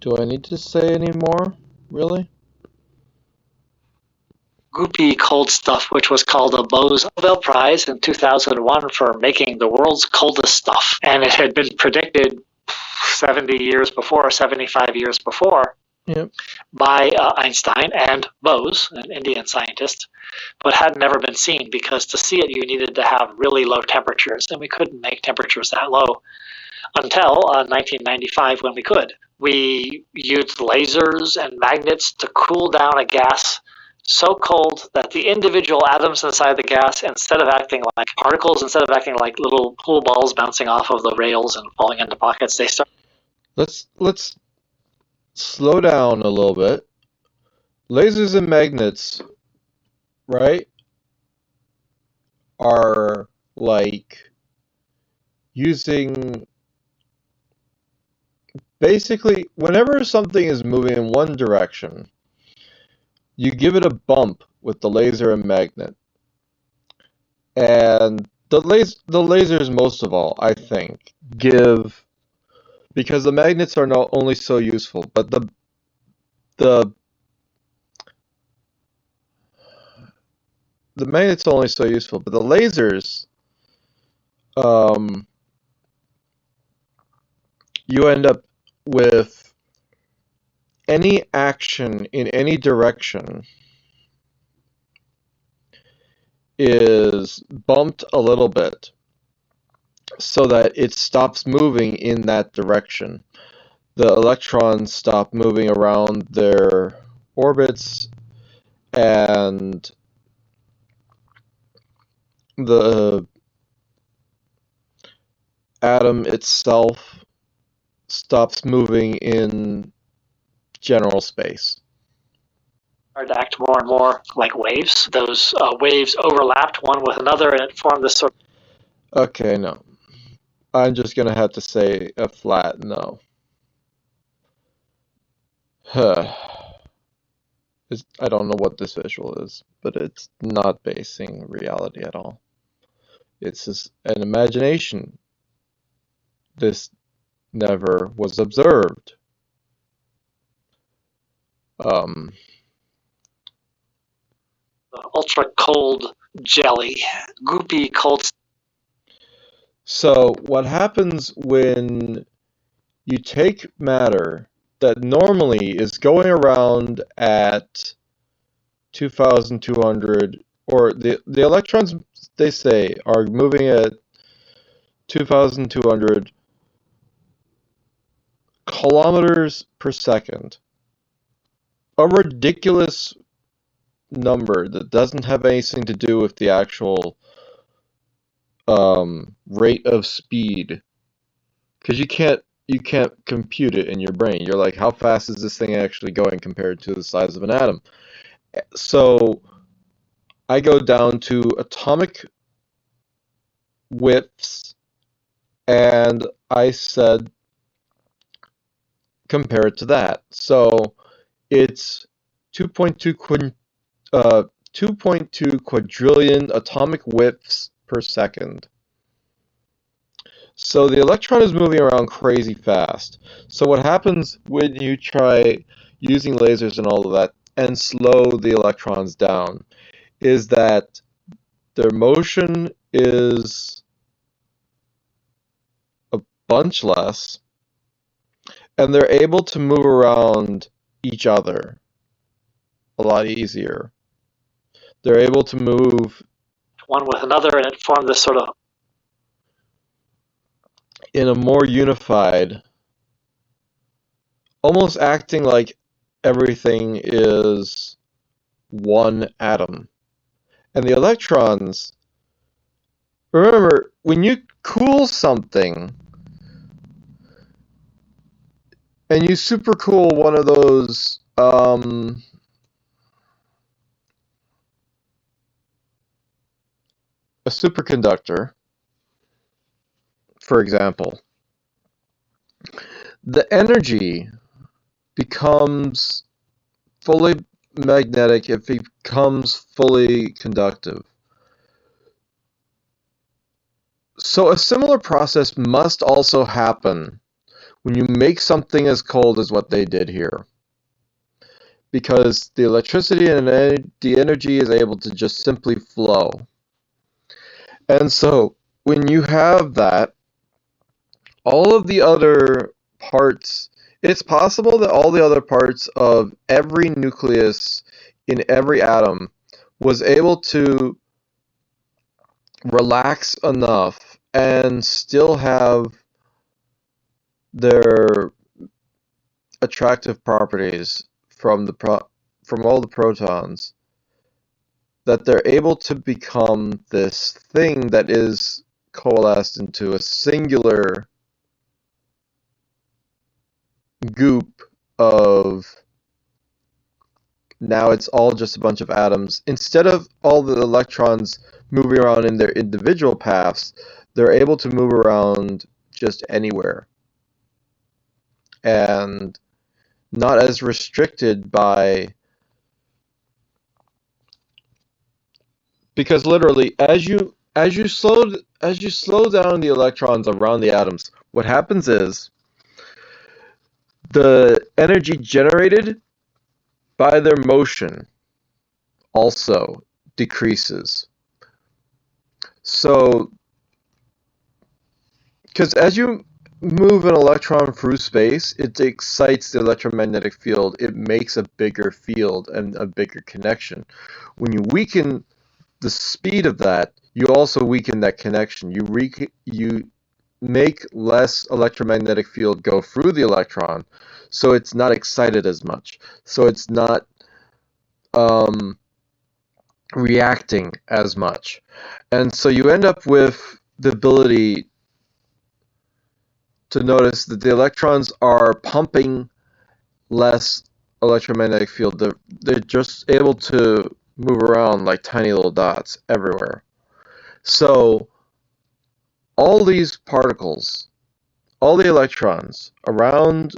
Do I need to say any more? Really? Goopy cold stuff, which was called a Bose Nobel Prize in 2001 for making the world's coldest stuff. And it had been predicted 70 years before, 75 years before, Yep. by Einstein and Bose, an Indian scientist, but had never been seen because to see it you needed to have really low temperatures, and we couldn't make temperatures that low until 1995 when we could. We used lasers and magnets to cool down a gas so cold that the individual atoms inside the gas, instead of acting like particles, instead of acting like little pool balls bouncing off of the rails and falling into pockets, they start. Let's slow down a little bit. Lasers and magnets, right, are like using basically whenever something is moving in one direction, you give it a bump with the laser and magnet. And the lasers most of all, I think, give because the magnets are not only so useful, but the the magnets are only so useful, but the lasers, you end up with any action in any direction is bumped a little bit so that it stops moving in that direction. The electrons stop moving around their orbits, and the atom itself stops moving in general space. To act more and more like waves. Those waves overlapped one with another, and it formed this sort of. Okay, no. I'm just gonna have to say a flat no. I don't know what this visual is, but it's not basing reality at all. It's just an imagination. This never was observed. Ultra cold jelly, goopy cold. So what happens when you take matter that normally is going around at 2,200, or the electrons, they say, are moving at 2,200 kilometers per second. A ridiculous number that doesn't have anything to do with the actual rate of speed, because you can't compute it in your brain. You're like, how fast is this thing actually going compared to the size of an atom? So I go down to atomic widths, and I said compare it to that. So it's 2.2 quadrillion atomic widths per second. So the electron is moving around crazy fast. So what happens when you try using lasers and all of that and slow the electrons down is that their motion is a bunch less, and they're able to move around each other a lot easier. They're able to move one with another, and it formed this sort of. In a more unified, almost acting like everything is one atom. And the electrons, remember, when you cool something, and you supercool one of those, a superconductor, for example, the energy becomes fully magnetic, it becomes fully conductive. So a similar process must also happen when you make something as cold as what they did here, because the electricity and the energy is able to just simply flow. And so when you have that, all of the other parts, it's possible that all the other parts of every nucleus in every atom was able to relax enough and still have their attractive properties from from all the protons, that they're able to become this thing that is coalesced into a singular goop of, now it's all just a bunch of atoms. Instead of all the electrons moving around in their individual paths, they're able to move around just anywhere and not as restricted by, because literally as you slow down the electrons around the atoms, what happens is the energy generated by their motion also decreases. So, because as you move an electron through space, it excites the electromagnetic field. It makes a bigger field and a bigger connection. When you weaken the speed of that, you also weaken that connection. You make less electromagnetic field go through the electron, so it's not excited as much. So it's not reacting as much. And so you end up with the ability to notice that the electrons are pumping less electromagnetic field. They're just able to move around like tiny little dots everywhere. So all these particles, all the electrons around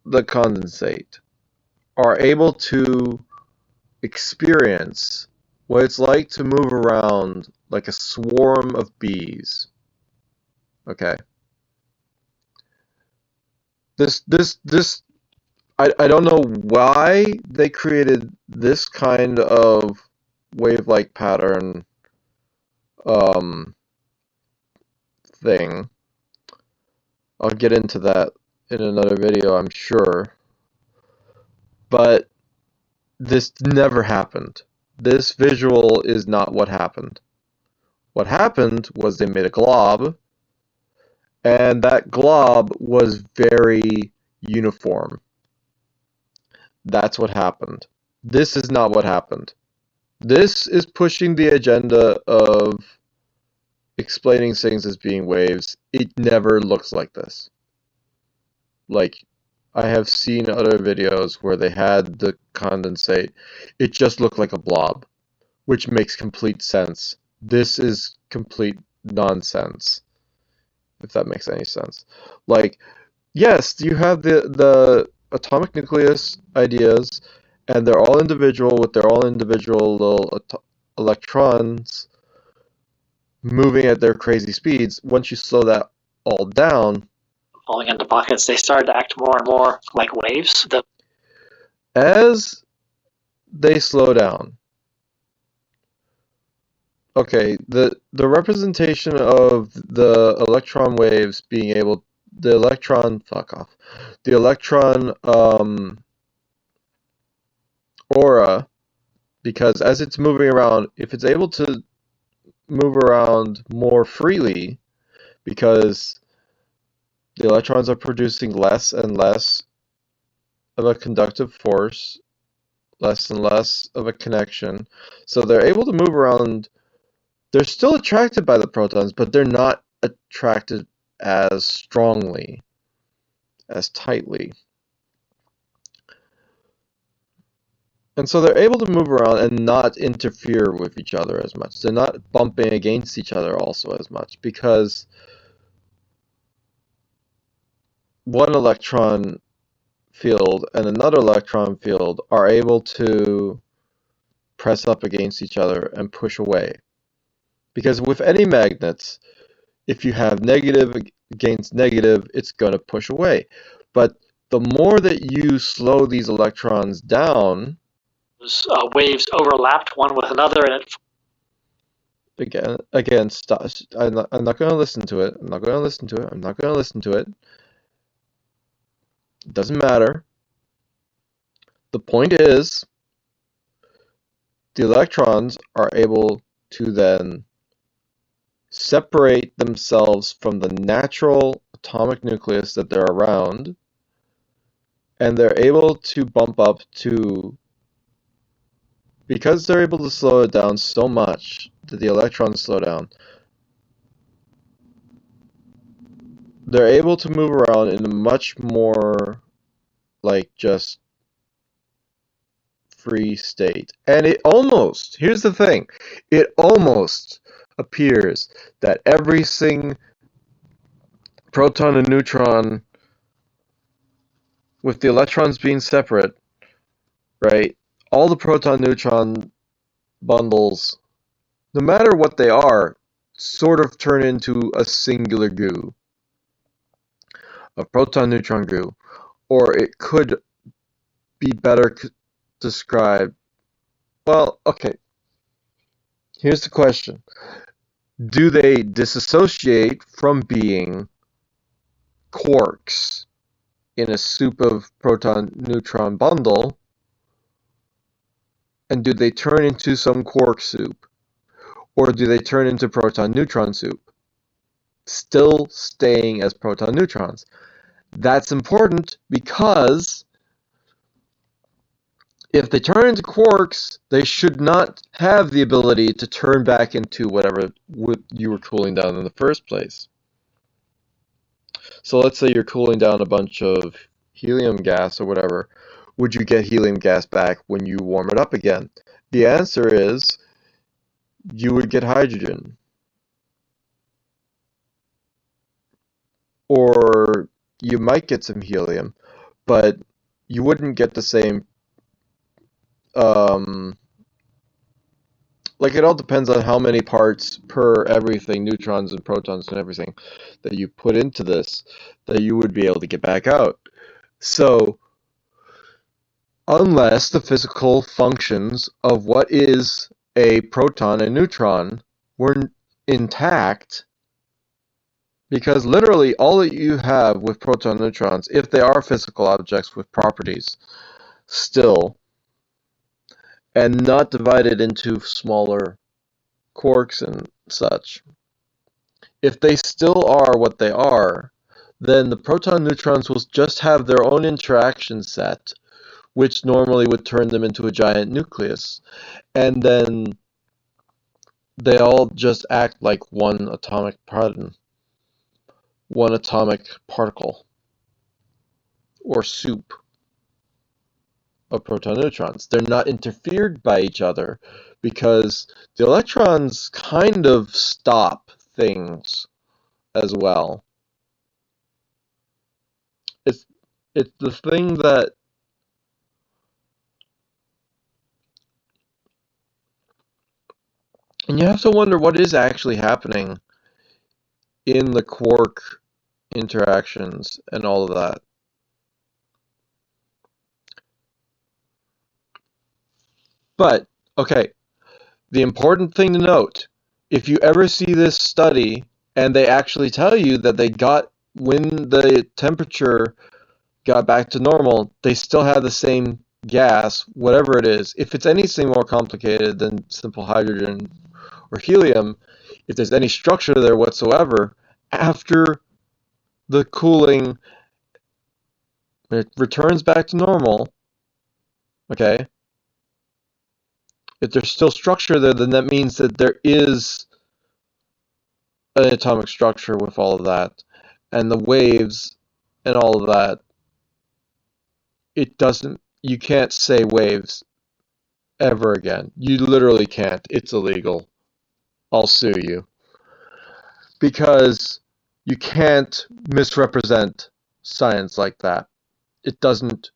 the condensate are able to experience what it's like to move around like a swarm of bees. Okay. This I don't know why they created this kind of wave-like pattern um, thing. I'll get into that in another video, I'm sure. But this never happened. This visual is not what happened. What happened was they made a glob, and that glob was very uniform. That's what happened. This is not what happened. This is pushing the agenda of explaining things as being waves. It never looks like this. Like, I have seen other videos where they had the condensate. It just looked like a blob, which makes complete sense. This is complete nonsense, if that makes any sense. Like, yes, you have the atomic nucleus ideas, and they're all individual with their all individual little electrons moving at their crazy speeds. Once you slow that all down, falling into pockets, they started to act more and more like waves. as they slow down, okay, the representation of the electron waves being able, the electron, fuck off, the electron aura, because as it's moving around, if it's able to move around more freely, because the electrons are producing less and less of a conductive force, less and less of a connection, so they're able to move around. They're still attracted by the protons, but they're not attracted as strongly, as tightly. And so they're able to move around and not interfere with each other as much. They're not bumping against each other also as much, because one electron field and another electron field are able to press up against each other and push away. Because with any magnets, if you have negative gains negative, it's going to push away. But the more that you slow these electrons down, those waves overlapped one with another, and again, stop. I'm not going to listen to it. I'm not going to listen to it. I'm not going to listen to it. It doesn't matter. The point is, the electrons are able to then separate themselves from the natural atomic nucleus that they're around, and they're able to bump up to, because they're able to slow it down so much that the electrons slow down, they're able to move around in a much more like just free state. And it almost, here's the thing, it almost appears that every single proton and neutron, with the electrons being separate, right, all the proton-neutron bundles, no matter what they are, sort of turn into a singular goo, a proton-neutron goo. Or it could be better described, well, okay, here's the question. Do they dissociate from being quarks in a soup of proton-neutron bundle, and do they turn into some quark soup? Or do they turn into proton-neutron soup, still staying as proton-neutrons? That's important because if they turn into quarks, they should not have the ability to turn back into whatever you were cooling down in the first place. So let's say you're cooling down a bunch of helium gas or whatever. Would you get helium gas back when you warm it up again? The answer is you would get hydrogen. Or you might get some helium, but you wouldn't get the same, like it all depends on how many parts per everything, neutrons and protons and everything, that you put into this, that you would be able to get back out. So, unless the physical functions of what is a proton and neutron were intact, because literally all that you have with proton and neutrons, if they are physical objects with properties still, and not divided into smaller quarks and such, if they still are what they are, then the proton neutrons will just have their own interaction set, which normally would turn them into a giant nucleus. And then they all just act like one atomic proton, one atomic particle, or soup of proton neutrons. They're not interfered by each other because the electrons kind of stop things as well. It's the thing that, and you have to wonder what is actually happening in the quark interactions and all of that. But, okay, the important thing to note, if you ever see this study and they actually tell you that they got, when the temperature got back to normal, they still had the same gas, whatever it is. If it's anything more complicated than simple hydrogen or helium, if there's any structure there whatsoever, after the cooling, it returns back to normal, okay? If there's still structure there, then that means that there is an atomic structure with all of that. And the waves and all of that, it doesn't, you can't say waves ever again. You literally can't. It's illegal. I'll sue you. Because you can't misrepresent science like that. It doesn't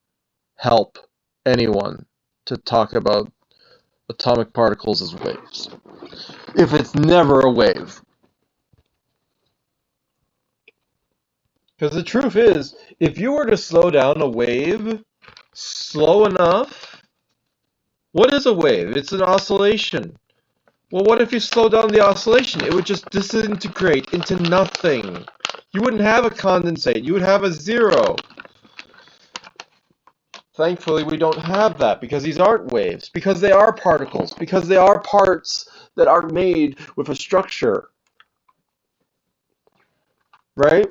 help anyone to talk about atomic particles as waves, if it's never a wave. Because the truth is, if you were to slow down a wave slow enough, what is a wave? It's an oscillation. Well, what if you slow down the oscillation? It would just disintegrate into nothing. You wouldn't have a condensate. You would have a zero. Thankfully, we don't have that because these aren't waves, because they are particles, because they are parts that are made with a structure, right?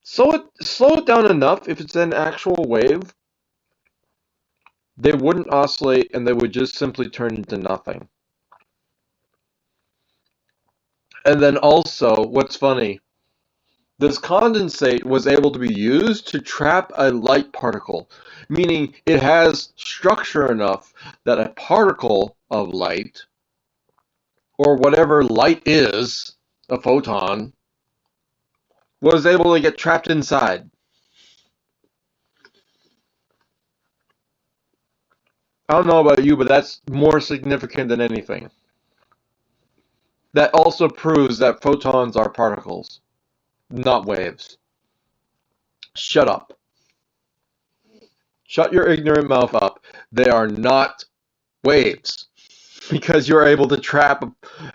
Slow it down enough. If it's an actual wave, they wouldn't oscillate and they would just simply turn into nothing. And then also, what's funny, this condensate was able to be used to trap a light particle, meaning it has structure enough that a particle of light, or whatever light is, a photon, was able to get trapped inside. I don't know about you, but that's more significant than anything. That also proves that photons are particles, not waves. Shut up. Shut your ignorant mouth up. They are not waves. Because you're able to trap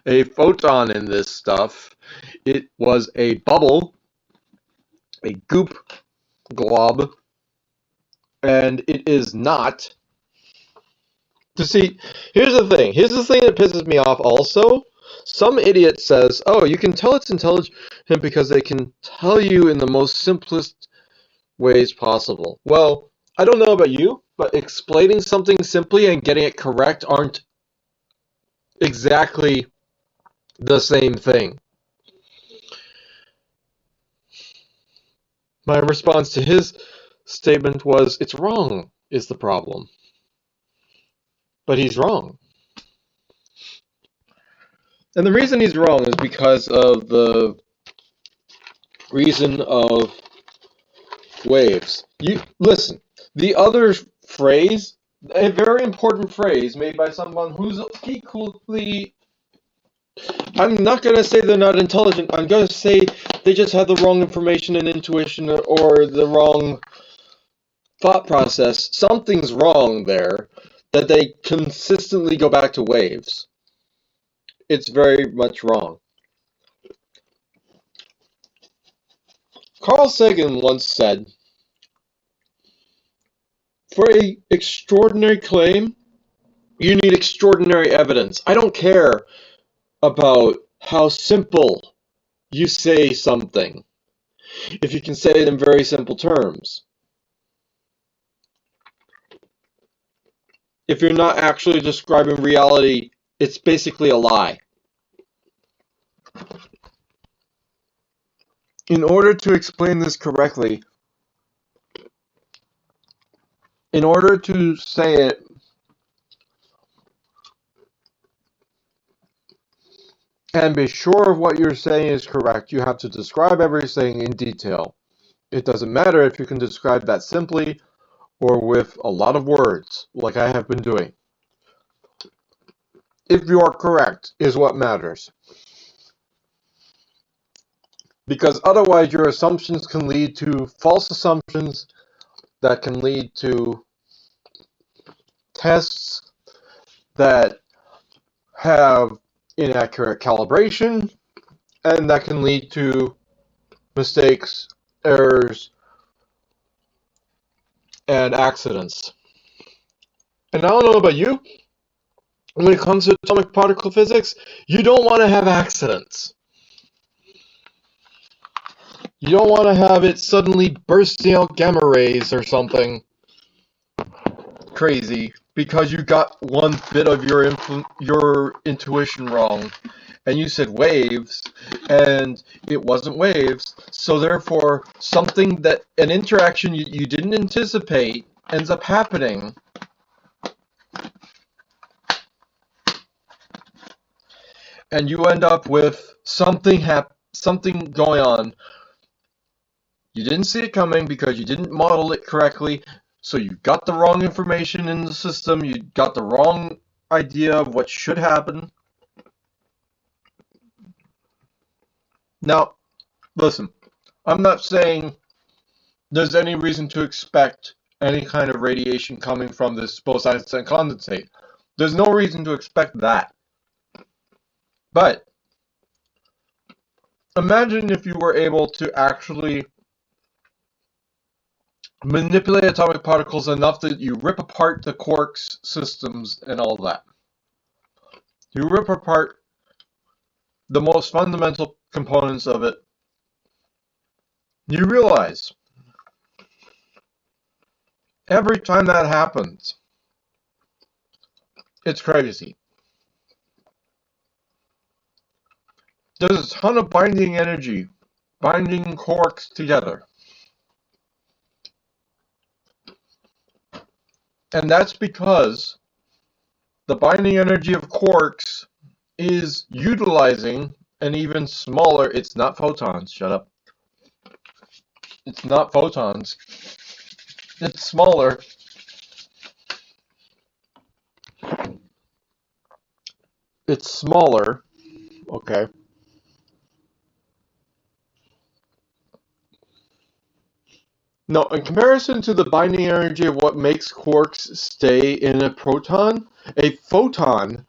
a photon in this stuff. It was a bubble, a goop glob, and it is not. To see, here's the thing. Here's the thing that pisses me off also. Some idiot says, oh, you can tell it's intelligent because they can tell you in the most simplest ways possible. Well, I don't know about you, but explaining something simply and getting it correct aren't exactly the same thing. My response to his statement was, it's wrong is the problem. But he's wrong. And the reason he's wrong is because of the reason of waves. You listen, the other phrase, a very important phrase made by someone who's equally, I'm not going to say they're not intelligent, I'm going to say they just have the wrong information and intuition or the wrong thought process. Something's wrong there that they consistently go back to waves. It's very much wrong. Carl Sagan once said, for an extraordinary claim, you need extraordinary evidence. I don't care about how simple you say something, if you can say it in very simple terms. If you're not actually describing reality, it's basically a lie. In order to explain this correctly, in order to say it and be sure of what you're saying is correct, you have to describe everything in detail. It doesn't matter if you can describe that simply or with a lot of words, like I have been doing. If you are correct is what matters. Because otherwise your assumptions can lead to false assumptions that can lead to tests that have inaccurate calibration, and that can lead to mistakes, errors, and accidents. And I don't know about you, when it comes to atomic particle physics, you don't want to have accidents. You don't want to have it suddenly bursting out gamma rays or something crazy because you got one bit of your intuition wrong, and you said waves, and it wasn't waves. So therefore, something that an interaction you didn't anticipate ends up happening. And you end up with something going on. You didn't see it coming because you didn't model it correctly, so you got the wrong information in the system, you got the wrong idea of what should happen, Now, listen, I'm not saying there's any reason to expect any kind of radiation coming from this bose-Einstein condensate. There's no reason to expect that. But imagine if you were able to actually manipulate atomic particles enough that you rip apart the quarks systems and all that. You rip apart the most fundamental components of it. You realize every time that happens, it's crazy. There's a ton of binding energy, binding quarks together. And that's because the binding energy of quarks is utilizing an even smaller, it's not photons, shut up. It's not photons. It's smaller. It's smaller, okay. No, in comparison to the binding energy of what makes quarks stay in a proton, a photon,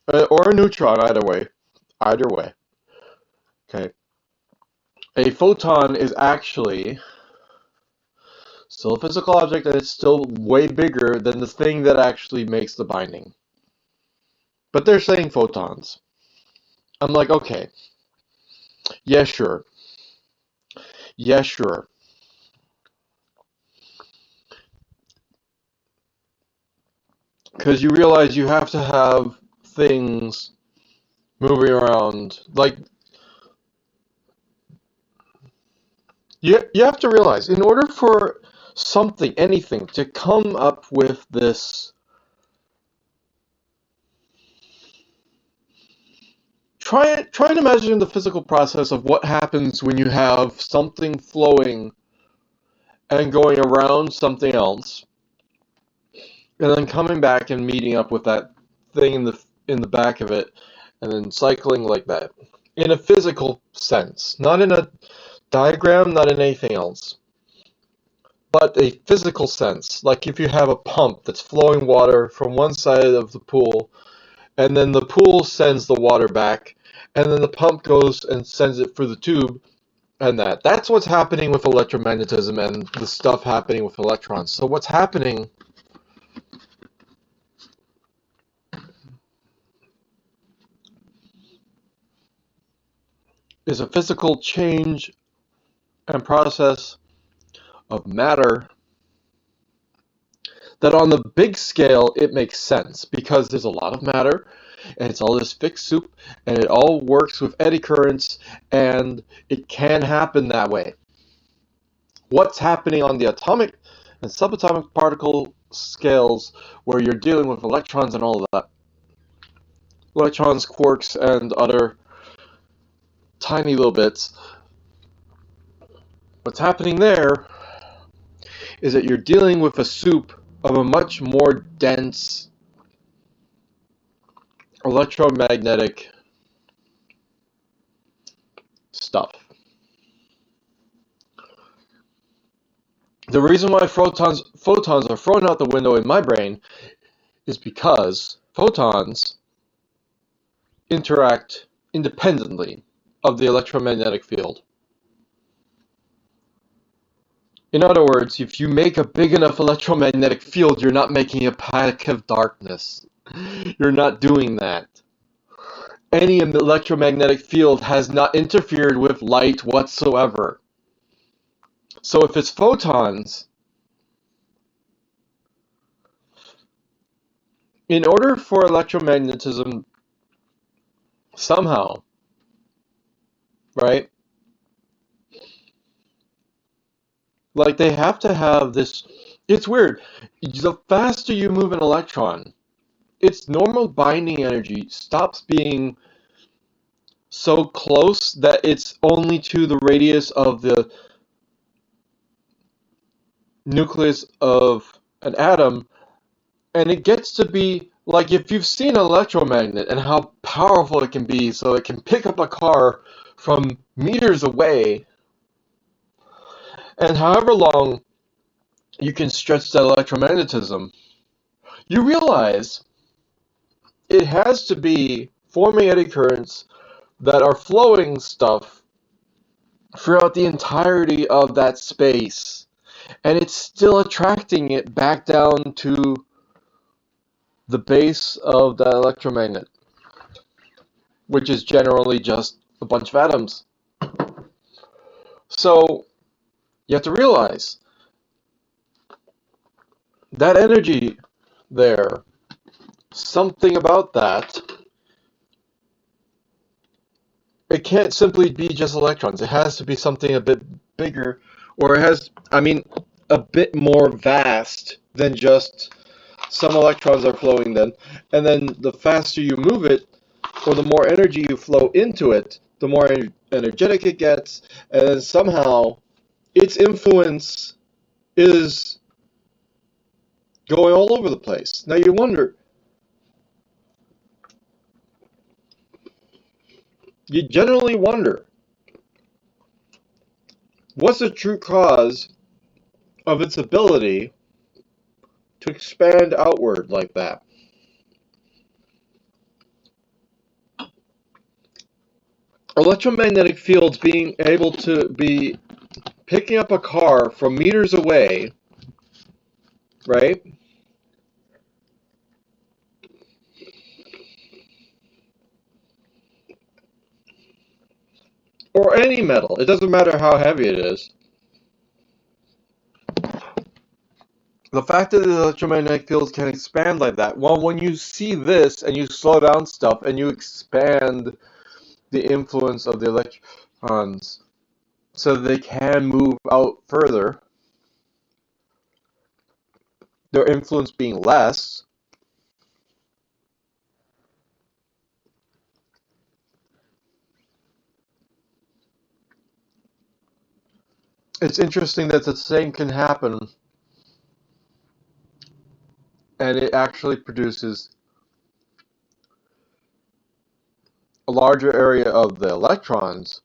or a neutron, either way, okay. A photon is actually still a physical object, and it's still way bigger than the thing that actually makes the binding. But they're saying photons. I'm like, okay, yeah, sure. Yeah, sure. Because you realize you have to have things moving around. Like, you have to realize, in order for something, anything, to come up with this, try and imagine the physical process of what happens when you have something flowing and going around something else, and then coming back and meeting up with that thing in the back of it, and then cycling like that. In a physical sense, not in a diagram, not in anything else, but a physical sense. Like if you have a pump that's flowing water from one side of the pool, and then the pool sends the water back, and then the pump goes and sends it through the tube, and that's what's happening with electromagnetism and the stuff happening with electrons. So what's happening is a physical change and process of matter that on the big scale it makes sense because there's a lot of matter and it's all this fixed soup and it all works with eddy currents and it can happen that way. What's happening on the atomic and subatomic particle scales where you're dealing with electrons and all of that, electrons, quarks, and other tiny little bits, what's happening there is that you're dealing with a soup of a much more dense electromagnetic stuff. The reason why photons are thrown out the window in my brain is because photons interact independently of the electromagnetic field. In other words, if you make a big enough electromagnetic field, you're not making a pack of darkness. You're not doing that. Any electromagnetic field has not interfered with light whatsoever. So if it's photons, in order for electromagnetism somehow, right? Like they have to have this, it's weird. The faster you move an electron, its normal binding energy stops being so close that it's only to the radius of the nucleus of an atom, and it gets to be Like if you've seen an electromagnet and how powerful it can be, so it can pick up a car from meters away, and however long you can stretch that electromagnetism, you realize it has to be forming eddy currents that are flowing stuff throughout the entirety of that space, and it's still attracting it back down to the base of the electromagnet, which is generally just a bunch of atoms. So you have to realize that energy there, something about that, it can't simply be just electrons. It has to be something a bit bigger, or it has, a bit more vast than just some electrons are flowing then. And then the faster you move it, or the more energy you flow into it, the more energetic it gets, and then somehow its influence is going all over the place. Now you generally wonder, what's the true cause of its ability to expand outward like that? Electromagnetic fields being able to be picking up a car from meters away, right? Or any metal, it doesn't matter how heavy it is. The fact that the electromagnetic fields can expand like that, well, when you see this and you slow down stuff and you expand the influence of the electrons so they can move out further, their influence being less, it's interesting that the same can happen, and it actually produces a larger area of the electrons,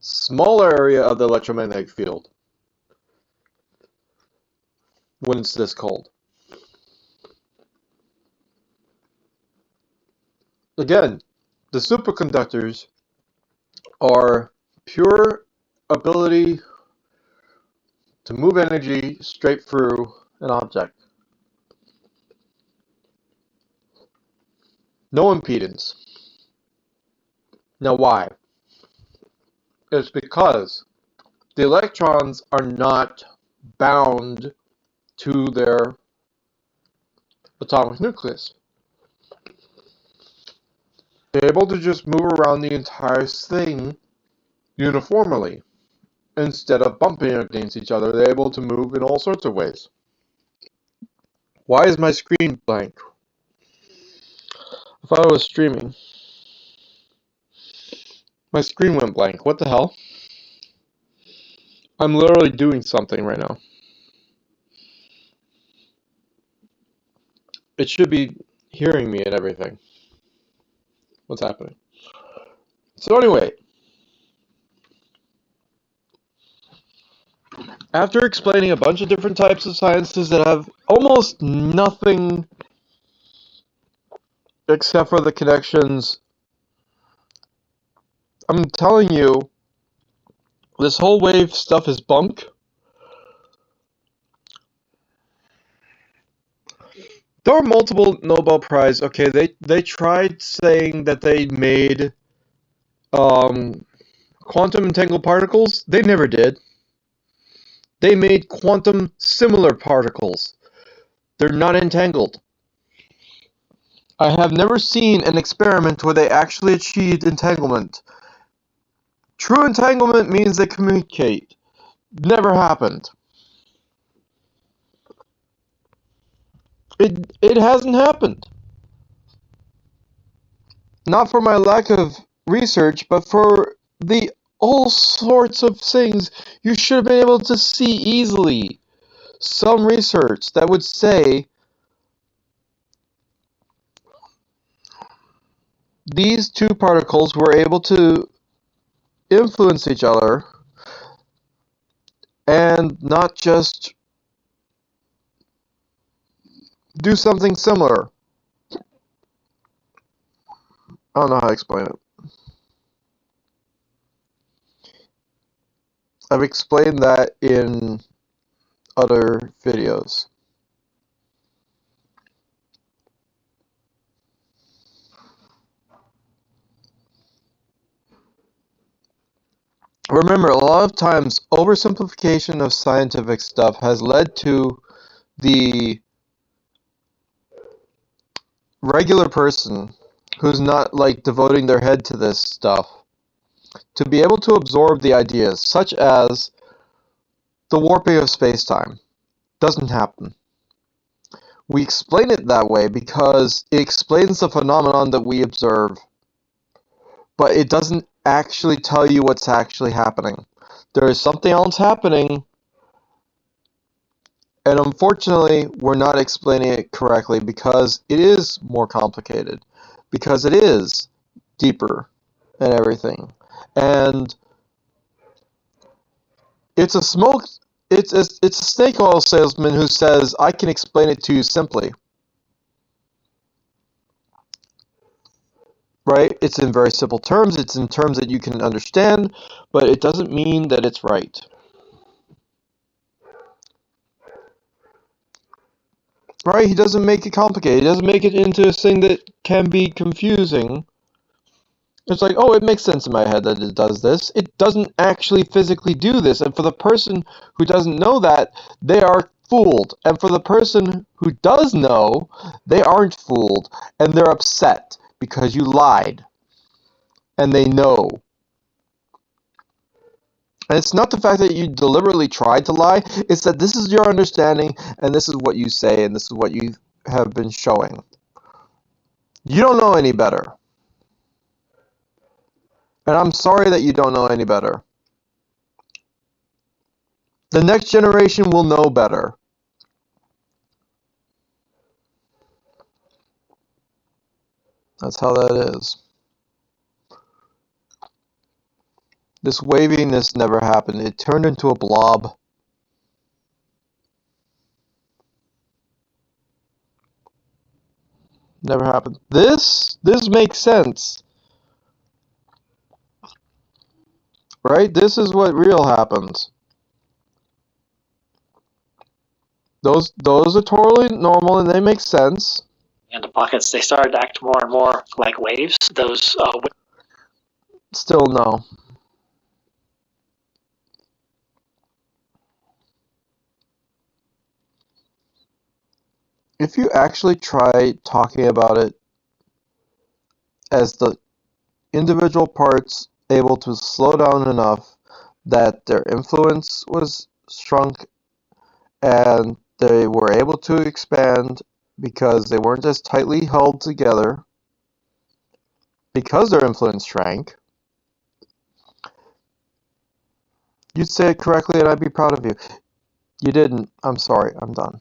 smaller area of the electromagnetic field when it's this cold. Again, the superconductors are pure ability to move energy straight through an object. No impedance. Now why? It's because the electrons are not bound to their atomic nucleus. They're able to just move around the entire thing uniformly. Instead of bumping against each other, they're able to move in all sorts of ways. Why is my screen blank? I thought I was streaming. My screen went blank. What the hell? I'm literally doing something right now. It should be hearing me and everything. What's happening? So anyway, after explaining a bunch of different types of sciences that have almost nothing except for the connections, I'm telling you, this whole wave stuff is bunk. There are multiple Nobel Prize. Okay, they tried saying that they made quantum entangled particles. They never did. They made quantum similar particles. They're not entangled. I have never seen an experiment where they actually achieved entanglement. True entanglement means they communicate. Never happened. It hasn't happened. Not for my lack of research, but for the all sorts of things you should have been able to see easily. Some research that would say these two particles were able to influence each other and not just do something similar. I don't know how to explain it. I've explained that in other videos. Remember, a lot of times, oversimplification of scientific stuff has led to the regular person who's not like devoting their head to this stuff to be able to absorb the ideas, such as the warping of space-time. Doesn't happen. We explain it that way because it explains the phenomenon that we observe, but it doesn't actually tell you what's actually happening. There is something else happening, and unfortunately, we're not explaining it correctly because it is more complicated, because it is deeper and everything. And it's a snake oil salesman who says, I can explain it to you simply. Right? It's in very simple terms, it's in terms that you can understand, but it doesn't mean that it's right. Right? He doesn't make it complicated. He doesn't make it into a thing that can be confusing. It's like, oh, it makes sense in my head that it does this. It doesn't actually physically do this. And for the person who doesn't know that, they are fooled. And for the person who does know, they aren't fooled. And they're upset because you lied. And they know. And it's not the fact that you deliberately tried to lie, it's that this is your understanding, and this is what you say, and this is what you have been showing. You don't know any better. And I'm sorry that you don't know any better. The next generation will know better. That's how that is. This waviness never happened. It turned into a blob. Never happened. This makes sense. Right? This is what real happens. Those are totally normal and they make sense. And the pockets, they started to act more and more like waves. Those Still no. If you actually try talking about it as the individual parts able to slow down enough that their influence was shrunk and they were able to expand because they weren't as tightly held together because their influence shrank, you'd say it correctly and I'd be proud of you. You didn't. I'm sorry. I'm done.